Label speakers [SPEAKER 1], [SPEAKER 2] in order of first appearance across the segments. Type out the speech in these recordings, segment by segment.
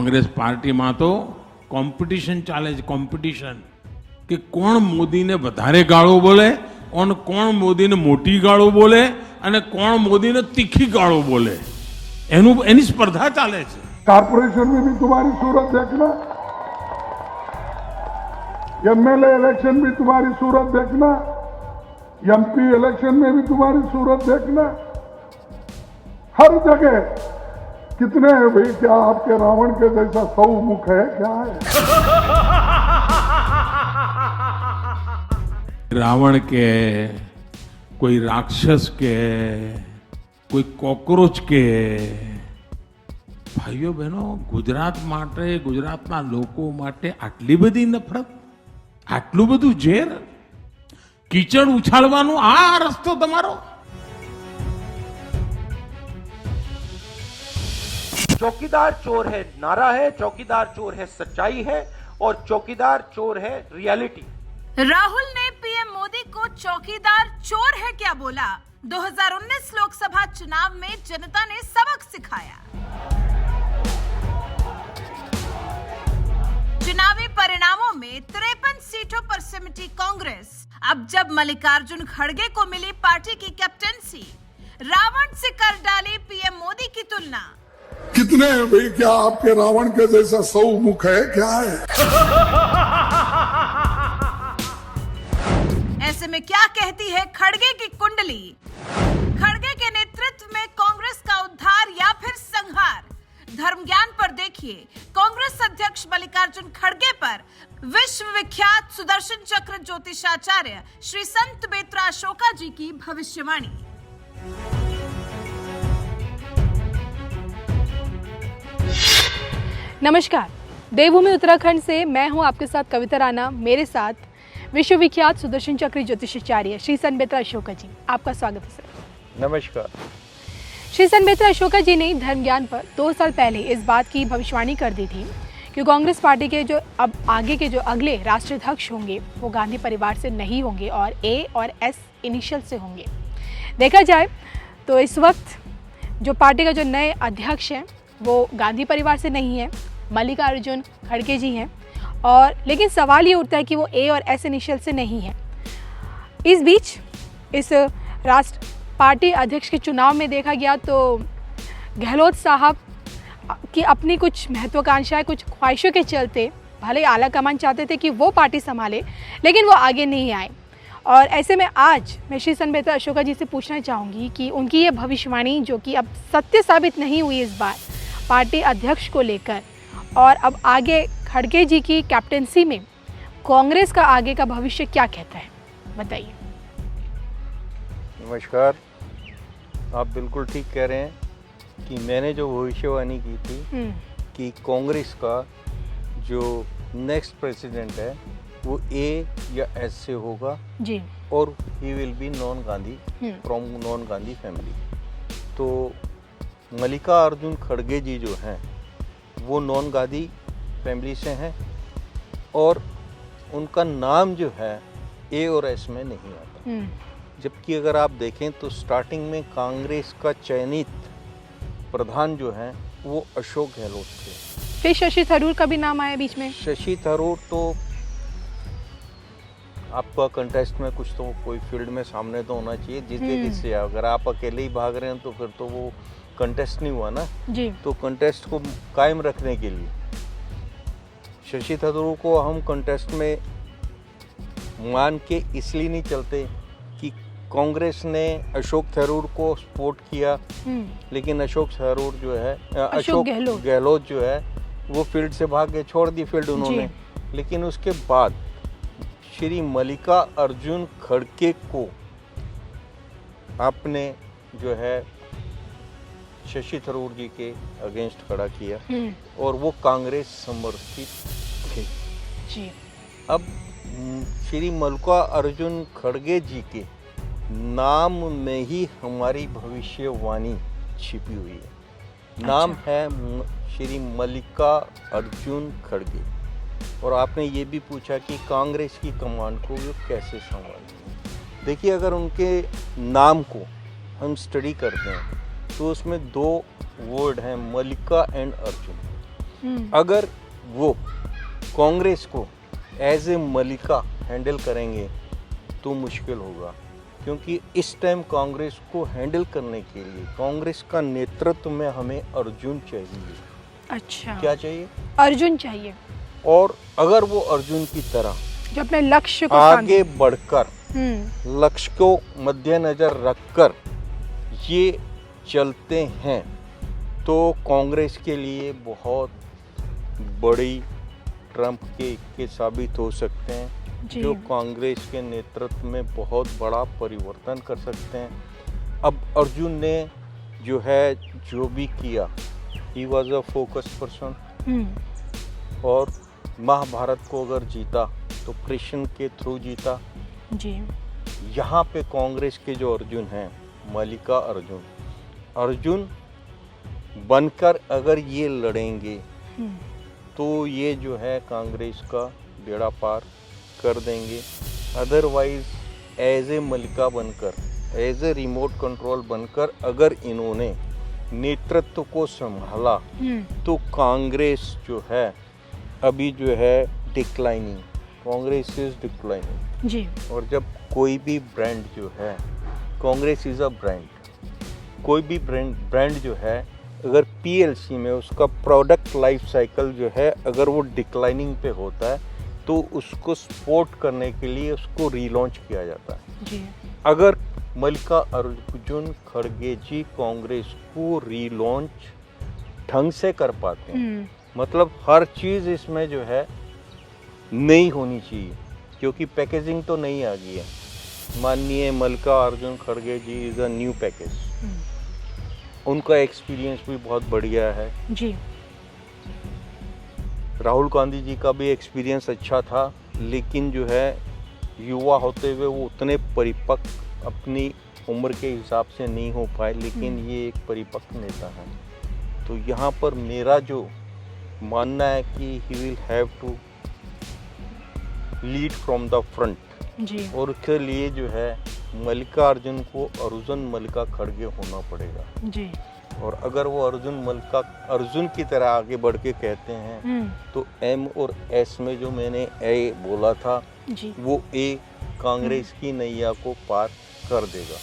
[SPEAKER 1] કોંગ્રેસ પાર્ટીમાં તો કોમ્પિટિશન ચાલે છે, કોમ્પિટિશન કે કોણ મોદીને વધારે ગાળો બોલે અને કોણ મોદીને મોટી ગાળો બોલે અને કોણ મોદીને તીખી ગાળો બોલે, એની સ્પર્ધા ચાલે છે.
[SPEAKER 2] कारपोरेशन में भी तुम्हारी सूरत देखना, एमएलए इलेक्शन भी तुम्हारी सूरत देखना, एमपी इलेक्शन में भी तुम्हारी सूरत देखना. हर जगह कितने हैं भाई? क्या आपके रावण के जैसा 100 मुख है? क्या है?
[SPEAKER 1] रावण के, कोई राक्षस के, कोई कॉकरोच के. ભાઈઓ બહેનો, ગુજરાત માટે, ગુજરાતના લોકો માટે આટલી બધી નફરત, આટલું બધું ઝેર, કીચડ ઉછાળવાનો આ રસ્તો તમારો?
[SPEAKER 3] चौकीदार चोर है नारा है, चौकीदार चोर है सच्चाई है, और चौकीदार चोर है रियलिटी.
[SPEAKER 4] राहुल ने पीएम मोदी को चौकीदार चोर है क्या बोला? 2019 लोकसभा चुनाव में जनता ने सबक सिखाया. चुनावी परिणामों में 53 सीटों पर सिमटी कांग्रेस. अब जब मल्लिकार्जुन खड़गे को मिली पार्टी की कैप्टेंसी, रावण से कर डाली पीएम मोदी की तुलना.
[SPEAKER 2] कितने हैं भाई? क्या आपके रावण के जैसा 100 मुख है? क्या है?
[SPEAKER 4] ऐसे में क्या कहती है खड़गे की कुंडली? खड़गे के नेतृत्व में कांग्रेस का उद्धार या फिर संहार? धर्म ज्ञान पर देखिए कांग्रेस अध्यक्ष मल्लिकार्जुन खड़गे पर विश्व विख्यात सुदर्शन चक्र ज्योतिषाचार्य श्री संत बेत्रा अशोका जी की भविष्यवाणी.
[SPEAKER 5] नमस्कार, देवभूमि उत्तराखंड से मैं हूं आपके साथ कविता राणा. मेरे साथ विश्वविख्यात सुदर्शन चक्र ज्योतिषाचार्य श्री संत बेत्रा अशोका जी. आपका स्वागत है सर.
[SPEAKER 3] नमस्कार.
[SPEAKER 5] श्री संत बेत्रा अशोका जी ने धर्म ज्ञान पर 2 साल पहले इस बात की भविष्यवाणी कर दी थी कि कांग्रेस पार्टी के जो अब आगे के जो अगले राष्ट्राध्यक्ष होंगे वो गांधी परिवार से नहीं होंगे और ए और एस इनिशियल से होंगे. देखा जाए तो इस वक्त जो पार्टी का जो नए अध्यक्ष हैं वो गांधी परिवार से नहीं है, मल्लिकार्जुन खड़गे जी हैं. और लेकिन सवाल ये उठता है कि वो ए और एस इनिशियल से नहीं है. इस बीच इस राष्ट्र पार्टी अध्यक्ष के चुनाव में देखा गया तो गहलोत साहब की अपनी कुछ महत्वाकांक्षाएं, कुछ ख्वाहिशों के चलते भले आला कमान चाहते थे कि वो पार्टी संभाले, लेकिन वो आगे नहीं आए. और ऐसे में आज मैं श्री संत बेत्रा अशोका जी से पूछना चाहूँगी कि उनकी ये भविष्यवाणी जो कि अब सत्य साबित नहीं हुई इस बार पार्टी अध्यक्ष को लेकर, और अब आगे खड़गे जी की कैप्टेंसी में कांग्रेस का आगे का भविष्य क्या कहता है, बताइए.
[SPEAKER 6] नमस्कार. आप बिल्कुल ठीक कह रहे हैं कि मैंने जो भविष्यवाणी की थी कि कांग्रेस का जो नेक्स्ट प्रेसिडेंट है वो ए या एस से होगा
[SPEAKER 5] जी,
[SPEAKER 6] और he will be non Gandhi, from non Gandhi family. तो मल्लिकार्जुन खड़गे जी जो हैं वो नॉन गांधी फैमिली से हैं और उनका नाम जो है ए और एस में नहीं आता. जबकि अगर आप देखें तो स्टार्टिंग में कांग्रेस का चयनित प्रधान जो है वो अशोक गहलोत थे.
[SPEAKER 5] फिर शशि थरूर का भी नाम आया बीच में.
[SPEAKER 6] शशि थरूर तो आपका कंटेस्ट में कुछ तो कोई फील्ड में सामने तो होना चाहिए, जीते किससे. अगर आप अकेले ही भाग रहे हैं तो फिर तो वो कंटेस्ट नहीं हुआ ना
[SPEAKER 5] जी.
[SPEAKER 6] तो कंटेस्ट को कायम रखने के लिए शशि थरूर को हम कंटेस्ट में मान के इसलिए नहीं चलते कि कांग्रेस ने अशोक थरूर को सपोर्ट किया, लेकिन अशोक थरूर जो है अशोक गहलोत जो है वो फील्ड से भाग के छोड़ दी फील्ड उन्होंने. लेकिन उसके बाद श्री मल्लिकार्जुन खड़गे को आपने जो है शशि थरूर जी के अगेंस्ट खड़ा किया और वो कांग्रेस समर्थित थे
[SPEAKER 5] जी.
[SPEAKER 6] अब श्री मल्लिकार्जुन खड़गे जी के नाम में ही हमारी भविष्यवाणी छिपी हुई है. नाम है श्री मल्लिकार्जुन खड़गे. और आपने ये भी पूछा कि कांग्रेस की कमान को वो कैसे संभालेंगे. देखिए, अगर उनके नाम को हम स्टडी करते हैं तो उसमें 2 वर्ड हैं, मल्लिका एंड अर्जुन. अगर वो कांग्रेस को एज ए मलिका हैंडल करेंगे तो मुश्किल होगा, क्योंकि इस टाइम कांग्रेस को हैंडल करने के लिए कांग्रेस का नेतृत्व में हमें अर्जुन चाहिए।
[SPEAKER 5] अच्छा,
[SPEAKER 6] क्या चाहिए?
[SPEAKER 5] अर्जुन चाहिए,
[SPEAKER 6] और अगर वो अर्जुन की तरह
[SPEAKER 5] जो अपने लक्ष्य को
[SPEAKER 6] आगे बढ़कर लक्ष्य को मद्देनजर रखकर ये चलते हैं तो कांग्रेस के लिए बहुत बड़ी ट्रम्प के साबित हो सकते हैं,
[SPEAKER 5] जी।
[SPEAKER 6] जो कांग्रेस के नेतृत्व में बहुत बड़ा परिवर्तन कर सकते हैं। अब अर्जुन ने जो है जो भी किया, he was a focus person, और महाभारत को अगर जीता तो कृष्ण के थ्रू जीता।
[SPEAKER 5] जी।
[SPEAKER 6] यहाँ पे कांग्रेस के जो अर्जुन हैं, मल्लिका अर्जुन बनकर अगर ये लड़ेंगे तो ये जो है कांग्रेस का बेड़ा पार कर देंगे। अदरवाइज एज ए मल्लिका बनकर, एज ए रिमोट कंट्रोल बनकर अगर इन्होंने नेतृत्व को संभाला तो कांग्रेस जो है अभी जो है डिक्लाइनिंग, कांग्रेस इज डिक्लाइनिंग।
[SPEAKER 5] जी।
[SPEAKER 6] और जब कोई भी ब्रांड जो है, कांग्रेस इज अ ब्रांड, कोई भी ब्रांड जो है अगर पीएलसी में उसका प्रोडक्ट लाइफ साइकिल जो है अगर वो डिक्लाइनिंग पे होता है तो उसको सपोर्ट करने के लिए उसको रीलॉन्च किया जाता है।
[SPEAKER 5] जी।
[SPEAKER 6] अगर मल्लिका अर्जुन खड़गे जी कांग्रेस को रीलॉन्च ढंग से कर पाते हैं, मतलब हर चीज़ इसमें जो है नई होनी चाहिए, क्योंकि पैकेजिंग तो नई आ गई है। माननीय मल्लिका अर्जुन खड़गे जी इज़ अ न्यू पैकेज, उनका एक्सपीरियंस भी बहुत बढ़िया है।
[SPEAKER 5] जी।
[SPEAKER 6] राहुल गांधी जी का भी एक्सपीरियंस अच्छा था, लेकिन जो है युवा होते हुए वो उतने परिपक्व अपनी उम्र के हिसाब से नहीं हो पाए, लेकिन ये एक परिपक्व नेता है। तो यहाँ पर मेरा जो मानना है कि he will have to lead from the front,
[SPEAKER 5] जी।
[SPEAKER 6] और उसके लिए जो है मल्लिका अर्जुन को अर्जुन मल्लिका खड़गे होना पड़ेगा।
[SPEAKER 5] जी।
[SPEAKER 6] और अगर वो अर्जुन की तरह आगे बढ़ के कहते हैं तो एम और एस में जो मैंने ए बोला था
[SPEAKER 5] जी।
[SPEAKER 6] वो ए कांग्रेस की नैया को पार कर देगा।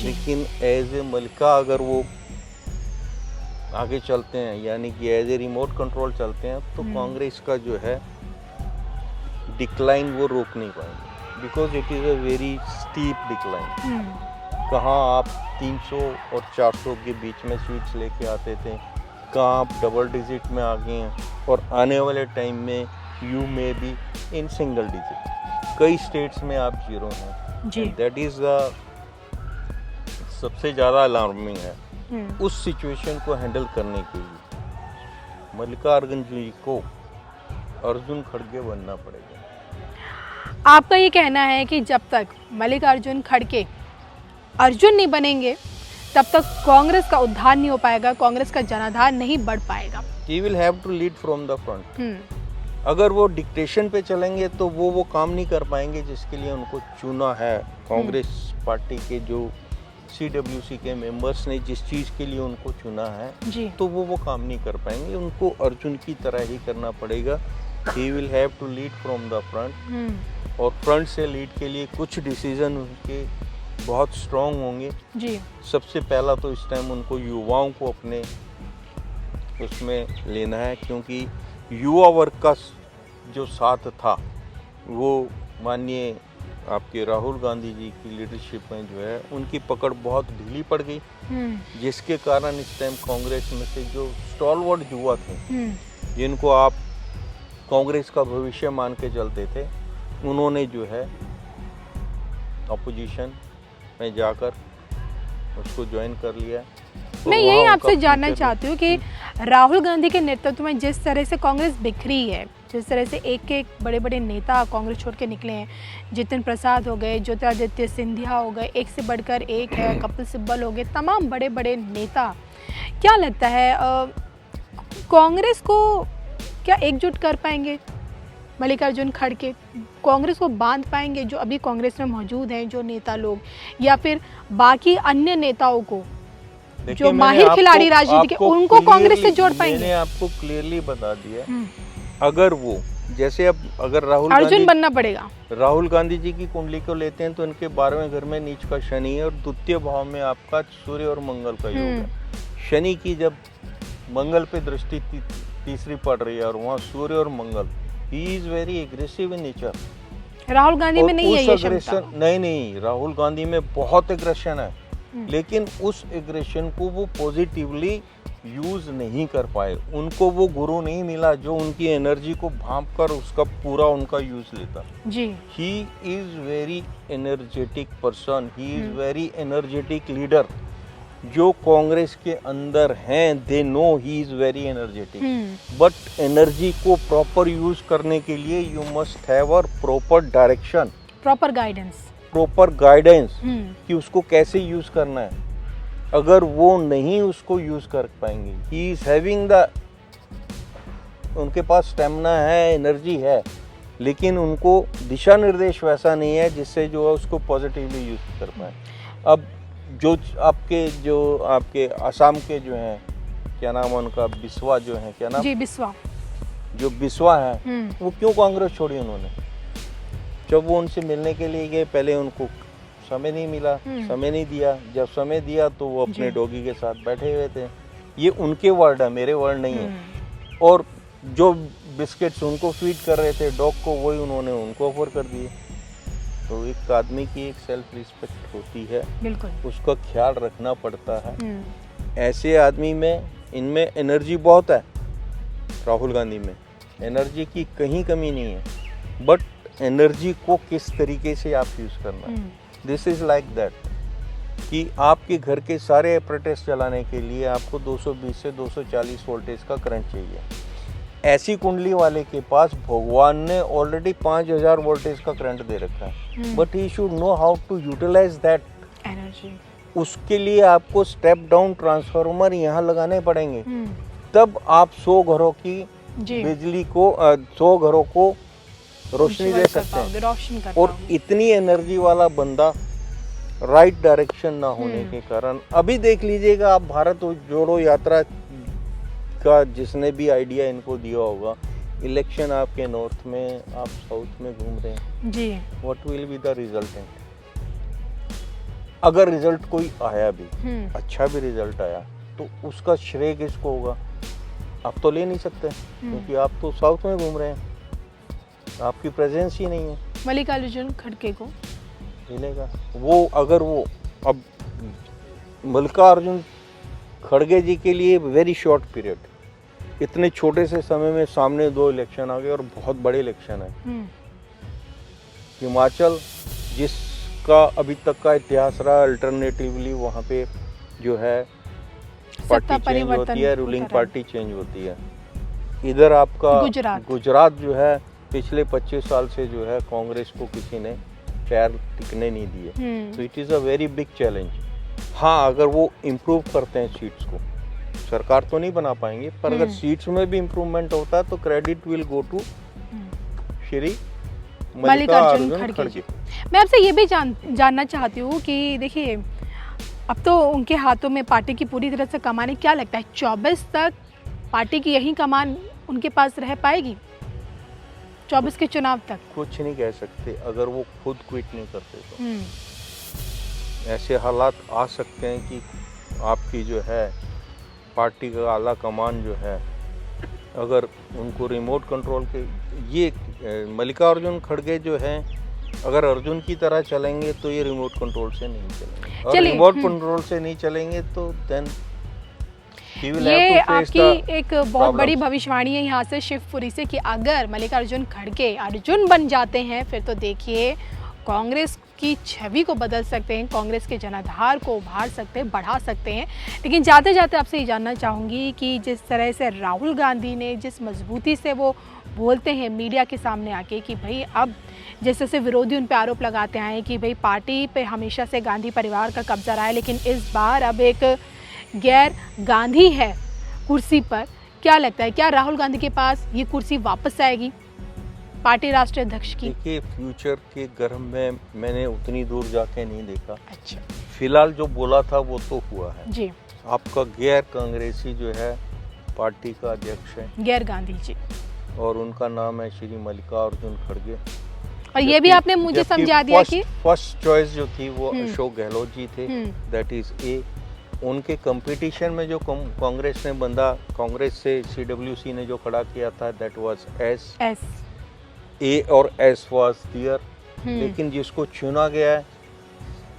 [SPEAKER 6] लेकिन एज ए मल्लिका अगर वो आगे चलते हैं, यानी कि एज ए रिमोट कंट्रोल चलते हैं, तो कांग्रेस का जो है डिक्लाइन वो रोक नहीं पाएंगे, because it is a very steep decline. कहाँ आप 300 और 400 के बीच में सीट्स लेके आते थे, कहाँ आप डबल डिजिट में आ गए हैं, और आने वाले टाइम में यू में भी इन सिंगल डिजिट, कई स्टेट्स में आप जीरो हैं। दैट इज़ सबसे ज़्यादा अलार्मिंग है। उस सिचुएशन को हैंडल करने के लिए मल्लिका अर्जुन जी को अर्जुन खड़गे बनना पड़ेगा।
[SPEAKER 5] आपका ये कहना है कि जब तक मल्लिकार्जुन खड़गे अर्जुन नहीं बनेंगे तब तक कांग्रेस का उद्धार नहीं हो पाएगा, कांग्रेस का जनाधार नहीं बढ़ पाएगा।
[SPEAKER 6] He will have to lead from the front। अगर वो डिक्टेशन पे चलेंगे तो वो काम नहीं कर पाएंगे जिसके लिए उनको चुना है। कांग्रेस पार्टी के जो CWC के मेंबर्स ने जिस चीज़ के लिए उनको चुना है
[SPEAKER 5] जी।
[SPEAKER 6] तो वो काम नहीं कर पाएंगे, उनको अर्जुन की तरह ही करना पड़ेगा। He will have to lead from the front। और फ्रंट से लीड के लिए कुछ डिसीजन उनके बहुत स्ट्रॉन्ग होंगे
[SPEAKER 5] जी।
[SPEAKER 6] सबसे पहला तो इस टाइम उनको युवाओं को अपने उसमें लेना है, क्योंकि युवा वर्ग का जो साथ था वो माननीय आपके राहुल गांधी जी की लीडरशिप में जो है उनकी पकड़ बहुत ढीली पड़ गई, जिसके कारण इस टाइम कांग्रेस में से जो स्टॉलवर्ड युवा थे जिनको आप कांग्रेस का भविष्य मान के चलते थे, उन्होंने जो है अपोजिशन में जाकर उसको ज्वाइन कर लिया। तो
[SPEAKER 5] मैं यही आपसे जानना चाहती हूँ कि राहुल गांधी के नेतृत्व में जिस तरह से कांग्रेस बिखरी है, जिस तरह से एक एक बड़े बड़े नेता कांग्रेस छोड़ के निकले हैं, जितिन प्रसाद हो गए, ज्योतिरादित्य सिंधिया हो गए, एक से बढ़कर एक है, कपिल सिब्बल हो गए, तमाम बड़े बड़े नेता, क्या लगता है कांग्रेस को क्या एकजुट कर पाएंगे मल्लिकार्जुन खड़गे? कांग्रेस को बांध पाएंगे जो अभी कांग्रेस में मौजूद हैं जो नेता लोग, या फिर बाकी अन्य नेताओं को
[SPEAKER 6] देखिए,
[SPEAKER 5] जो
[SPEAKER 6] मैंने
[SPEAKER 5] माहिर खिलाड़ी राजनीति के,
[SPEAKER 6] आपको
[SPEAKER 5] उनको कांग्रेस से
[SPEAKER 6] clearly-
[SPEAKER 5] जोड़ पाएंगे?
[SPEAKER 6] मैंने आपको क्लियरली बता दिया, अगर वो जैसे अब अगर
[SPEAKER 5] अर्जुन बनना पड़ेगा।
[SPEAKER 6] राहुल गांधी जी की कुंडली को लेते हैं तो इनके 12वें घर में नीच का शनि है और द्वितीय भाव में आपका सूर्य और मंगल का योग है। शनि की जब मंगल पे दृष्टि तीसरी पड़ रही है और वहाँ सूर्य और Mangal, he is very aggressive in nature.
[SPEAKER 5] Rahul Gandhi में नहीं है ये क्षमता।
[SPEAKER 6] एग्रेशन नहीं, राहुल गांधी में बहुत एग्रेशन है, लेकिन उस एग्रेशन को वो पॉजिटिवली यूज नहीं कर पाए। उनको वो गुरु नहीं मिला जो उनकी एनर्जी को भांप कर उसका पूरा उनका यूज लेता।
[SPEAKER 5] जी,
[SPEAKER 6] he is very energetic person, he is very energetic leader. जो कांग्रेस के अंदर हैं, they know he is very energetic, but energy को प्रॉपर यूज करने के लिए you must have a proper direction,
[SPEAKER 5] proper guidance,
[SPEAKER 6] proper guidance कि उसको कैसे यूज करना है। अगर वो नहीं उसको यूज कर पाएंगे, ही इज हैविंग द, उनके पास स्टेमिना है, एनर्जी है, लेकिन उनको दिशा निर्देश वैसा नहीं है जिससे जो है उसको पॉजिटिवली यूज कर पाए। अब जो आपके आसाम के जो हैं, क्या नाम है उनका, बिस्वा जो है, क्या नाम,
[SPEAKER 5] जी बिस्वा,
[SPEAKER 6] जो बिस्वा है, वो क्यों कांग्रेस छोड़ी उन्होंने? जब वो उनसे मिलने के लिए गए, पहले उनको समय नहीं मिला, समय नहीं दिया, जब समय दिया तो वो अपने डॉगी के साथ बैठे हुए थे। ये उनके वर्ड है, मेरे वर्ड नहीं है। और जो बिस्किट्स उनको फीड कर रहे थे डॉग को, वही उन्होंने उनको ऑफर कर दिए। तो एक आदमी की एक सेल्फ रिस्पेक्ट होती है,
[SPEAKER 5] बिल्कुल,
[SPEAKER 6] उसका ख्याल रखना पड़ता है। ऐसे आदमी में, इनमें एनर्जी बहुत है, राहुल गांधी में एनर्जी की कहीं कमी नहीं है, बट एनर्जी को किस तरीके से आप यूज करना है, दिस इज लाइक दैट कि आपके घर के सारे एपरेटस चलाने के लिए आपको 220 से 240 वोल्टेज का करंट चाहिए। ऐसी कुंडली वाले के पास भगवान ने ऑलरेडी 5000 वोल्टेज का करंट दे रखा है, but he should know how to utilize that
[SPEAKER 5] energy.
[SPEAKER 6] उसके लिए आपको स्टेप डाउन ट्रांसफार्मर यहाँ लगाने पड़ेंगे, तब आप 100 घरों की बिजली को 100 घरों को रोशनी दे सकते हैं।
[SPEAKER 5] रोशन कर
[SPEAKER 6] और
[SPEAKER 5] पाओगे।
[SPEAKER 6] इतनी एनर्जी वाला बंदा राइट डायरेक्शन ना होने के कारण, अभी देख लीजिएगा आप, भारत जोड़ो यात्रा का जिसने भी आइडिया इनको दिया होगा, इलेक्शन आपके नॉर्थ में, आप साउथ में घूम रहे हैं
[SPEAKER 5] जी,
[SPEAKER 6] what will be the resultant? अगर रिजल्ट कोई आया भी, अच्छा भी रिजल्ट आया, तो उसका श्रेय किसको होगा? आप तो ले नहीं सकते, क्योंकि आप तो साउथ में घूम रहे हैं, आपकी प्रेजेंस ही नहीं है।
[SPEAKER 5] मल्लिकार्जुन खड़गे को
[SPEAKER 6] मिलेगा वो, अगर वो, अब मल्लिकार्जुन खड़गे जी के लिए वेरी शॉर्ट पीरियड, इतने छोटे से समय में सामने 2 इलेक्शन आ गए और बहुत बड़े इलेक्शन है। हिमाचल जिसका अभी तक का इतिहास रहा, अल्टरनेटिवली वहाँ पे जो है पार्टी चेंज होती है, रूलिंग पार्टी चेंज होती है। इधर आपका गुजरात जो है पिछले 25 साल से जो है कांग्रेस को किसी ने पैर टिकने नहीं दिए, तो it is a very big challenge. हाँ, अगर वो इम्प्रूव करते हैं सीट्स को, सरकार तो नहीं बना पाएंगे, पर अगर सीट्स में भी इम्प्रूवमेंट होता है तो credit will go to Shri Mallikarjun खड़गे।
[SPEAKER 5] मैं आपसे ये भी जानना चाहती हूँ कि देखिए, अब तो उनके हाथों में पार्टी की पूरी तरह से कमान है, क्या लगता है 24 तक पार्टी की यही कमान उनके पास रह पाएगी? 24 के चुनाव तक
[SPEAKER 6] कुछ नहीं कह सकते, अगर वो खुद क्विट नहीं करते तो ऐसे हालात आ सकते हैं कि आपकी जो है पार्टी का आला कमान जो है, अगर उनको रिमोट कंट्रोल के, ये मल्लिकार्जुन खड़गे जो हैं, अगर अर्जुन की तरह चलेंगे तो ये रिमोट कंट्रोल से नहीं चलेंगे, और रिमोट कंट्रोल से नहीं चलेंगे तो देन
[SPEAKER 5] ये आपकी एक बहुत बड़ी भविष्यवाणी है यहाँ से शिवपुरी से कि अगर मल्लिकार्जुन खड़गे अर्जुन बन जाते हैं, फिर तो देखिए कांग्रेस की छवि को बदल सकते हैं, कांग्रेस के जनाधार को उभार सकते हैं, बढ़ा सकते हैं। लेकिन जाते जाते आपसे ये जानना चाहूँगी कि जिस तरह से राहुल गांधी ने, जिस मजबूती से वो बोलते हैं मीडिया के सामने आके कि भाई अब जैसे से विरोधी उन पे आरोप लगाते आए कि भाई पार्टी पे हमेशा से गांधी परिवार का कब्जा रहा है, लेकिन इस बार अब एक गैर गांधी है कुर्सी पर, क्या लगता है क्या राहुल गांधी के पास ये कुर्सी वापस आएगी पार्टी राष्ट्रीय अध्यक्ष की?
[SPEAKER 6] देखिए, फ्यूचर के गर्भ में मैंने उतनी दूर जाके नहीं देखा।
[SPEAKER 5] अच्छा,
[SPEAKER 6] फिलहाल जो बोला था वो तो हुआ है
[SPEAKER 5] जी।
[SPEAKER 6] आपका गैर कांग्रेसी जो है पार्टी का अध्यक्ष है
[SPEAKER 5] गैर गांधी जी,
[SPEAKER 6] और उनका नाम है श्री मल्लिकार्जुन खड़गे।
[SPEAKER 5] और ये भी आपने मुझे समझा दिया कि
[SPEAKER 6] फर्स्ट चॉइस जो थी वो अशोक गहलोत जी थे,
[SPEAKER 5] हम्म।
[SPEAKER 6] That is a. उनके कंपटीशन में जो कांग्रेस ने बंदा, कांग्रेस से सीडब्ल्यूसी ने जो खड़ा किया था, दैट वाज एस। ए और एस वाज देयर, लेकिन जिसको चुना गया है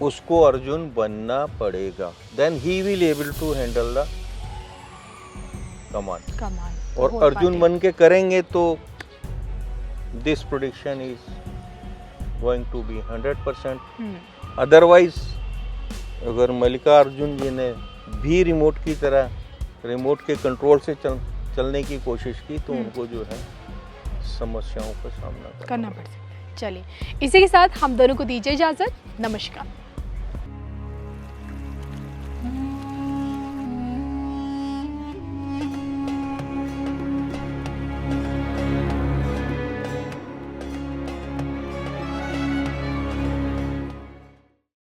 [SPEAKER 6] उसको अर्जुन बनना पड़ेगा, then he will able to handle the command. और अर्जुन बन के करेंगे तो this prediction is going to be 100%। Otherwise अगर मल्लिकार्जुन जी ने भी रिमोट की तरह, रिमोट के कंट्रोल से चलने की कोशिश की तो उनको जो है समस्याओं का सामना
[SPEAKER 5] करना पड़ सकता है। चलिए, इसी के साथ हम दोनों को दीजिए इजाजत। नमस्कार।